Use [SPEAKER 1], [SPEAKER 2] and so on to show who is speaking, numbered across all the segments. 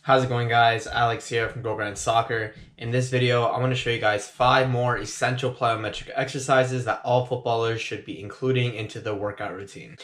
[SPEAKER 1] How's it going, guys? Alex here from Go Grand Soccer. In this video, I want to show you guys 5 more essential plyometric exercises that all footballers should be including into their workout routine.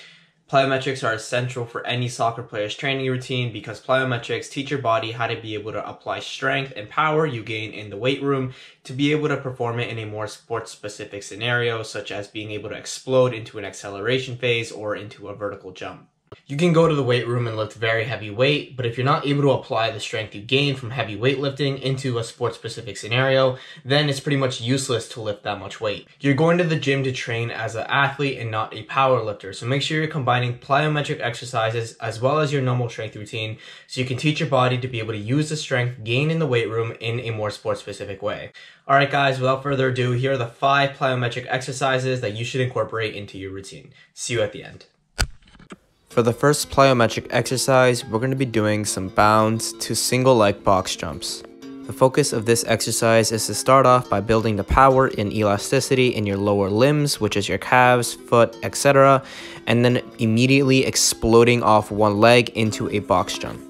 [SPEAKER 1] Plyometrics are essential for any soccer player's training routine because plyometrics teach your body how to be able to apply strength and power you gain in the weight room to be able to perform it in a more sports-specific scenario, such as being able to explode into an acceleration phase or into a vertical jump. You can go to the weight room and lift very heavy weight, but if you're not able to apply the strength you gain from heavy weightlifting into a sports-specific scenario, then it's pretty much useless to lift that much weight. You're going to the gym to train as an athlete and not a power lifter, so make sure you're combining plyometric exercises as well as your normal strength routine so you can teach your body to be able to use the strength gained in the weight room in a more sports-specific way. Alright guys, without further ado, here are the 5 plyometric exercises that you should incorporate into your routine. See you at the end. For the first plyometric exercise, we're going to be doing some bounds to single leg box jumps. The focus of this exercise is to start off by building the power and elasticity in your lower limbs, which is your calves, foot, etc., and then immediately exploding off one leg into a box jump.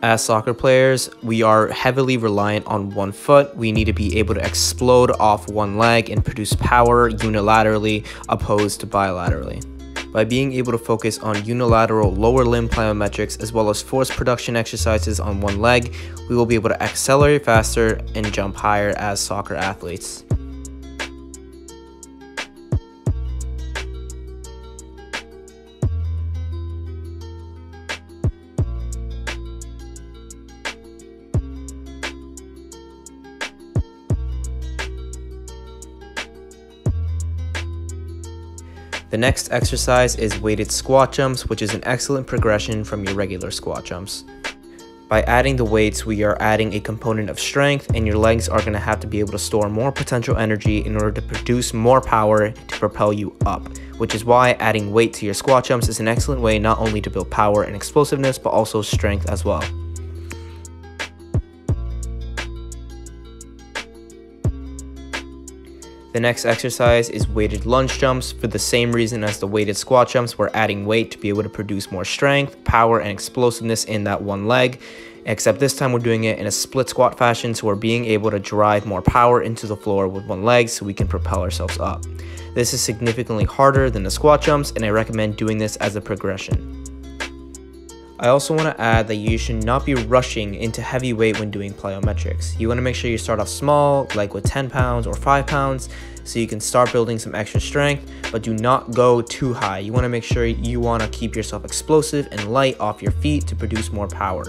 [SPEAKER 1] As soccer players, we are heavily reliant on one foot. We need to be able to explode off one leg and produce power unilaterally opposed to bilaterally. By being able to focus on unilateral lower limb plyometrics as well as force production exercises on one leg, we will be able to accelerate faster and jump higher as soccer athletes. The next exercise is weighted squat jumps, which is an excellent progression from your regular squat jumps. By adding the weights, we are adding a component of strength, and your legs are going to have to be able to store more potential energy in order to produce more power to propel you up, which is why adding weight to your squat jumps is an excellent way not only to build power and explosiveness, but also strength as well. The next exercise is weighted lunge jumps. For the same reason as the weighted squat jumps, we're adding weight to be able to produce more strength, power, and explosiveness in that one leg. Except this time we're doing it in a split squat fashion, so we're being able to drive more power into the floor with one leg so we can propel ourselves up. This is significantly harder than the squat jumps, and I recommend doing this as a progression. I also want to add that you should not be rushing into heavy weight when doing plyometrics. You want to make sure you start off small, like with 10 pounds or 5 pounds, so you can start building some extra strength, but do not go too high. You want to make sure you want to keep yourself explosive and light off your feet to produce more power.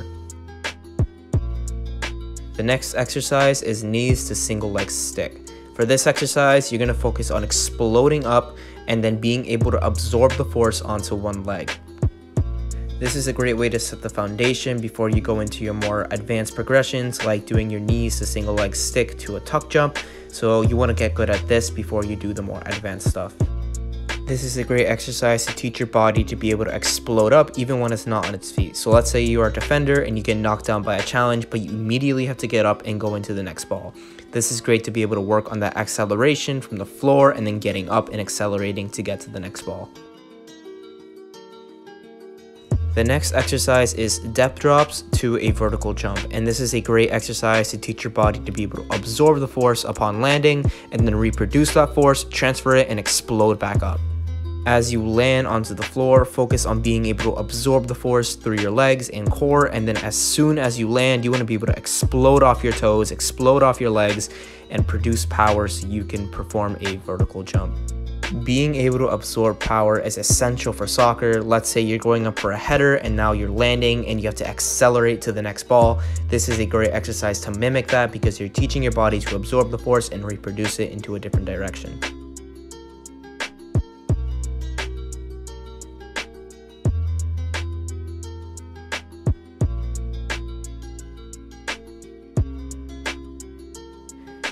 [SPEAKER 1] The next exercise is knees to single leg stick. For this exercise, you're going to focus on exploding up and then being able to absorb the force onto one leg. This is a great way to set the foundation before you go into your more advanced progressions, like doing your knees to single leg stick to a tuck jump. So you want to get good at this before you do the more advanced stuff. This is a great exercise to teach your body to be able to explode up even when it's not on its feet. So let's say you are a defender and you get knocked down by a challenge, but you immediately have to get up and go into the next ball. This is great to be able to work on that acceleration from the floor and then getting up and accelerating to get to the next ball. The next exercise is depth drops to a vertical jump, and this is a great exercise to teach your body to be able to absorb the force upon landing and then reproduce that force, transfer it, and explode back up. As you land onto the floor, focus on being able to absorb the force through your legs and core, and then as soon as you land, you want to be able to explode off your toes, explode off your legs, and produce power so you can perform a vertical jump. Being able to absorb power is essential for soccer. Let's say you're going up for a header and now you're landing and you have to accelerate to the next ball. This is a great exercise to mimic that because you're teaching your body to absorb the force and reproduce it into a different direction.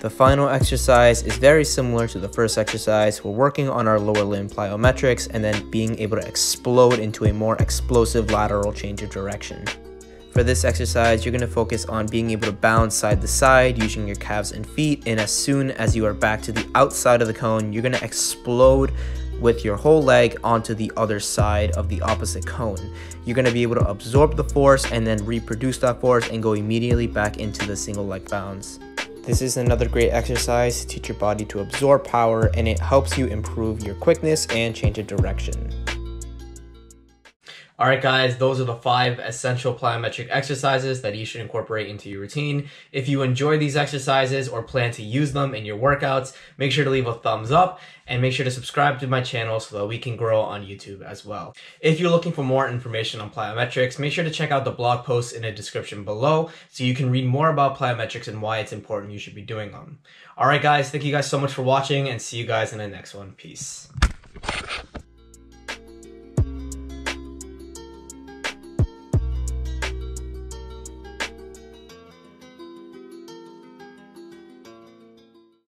[SPEAKER 1] The final exercise is very similar to the first exercise. We're working on our lower limb plyometrics and then being able to explode into a more explosive lateral change of direction. For this exercise, you're going to focus on being able to bounce side to side using your calves and feet, and as soon as you are back to the outside of the cone, you're going to explode
[SPEAKER 2] with your whole leg onto the other side of the opposite cone. You're going to be able to absorb the force and then reproduce that force and go immediately back into the single leg bounce. This is another great exercise to teach your body to absorb power, and it helps you improve your quickness and change of direction.
[SPEAKER 1] Alright guys, those are the 5 essential plyometric exercises that you should incorporate into your routine. If you enjoy these exercises or plan to use them in your workouts, make sure to leave a thumbs up and make sure to subscribe to my channel so that we can grow on YouTube as well. If you're looking for more information on plyometrics, make sure to check out the blog post in the description below so you can read more about plyometrics and why it's important you should be doing them. Alright guys, thank you guys so much for watching and see you guys in the next one. Peace.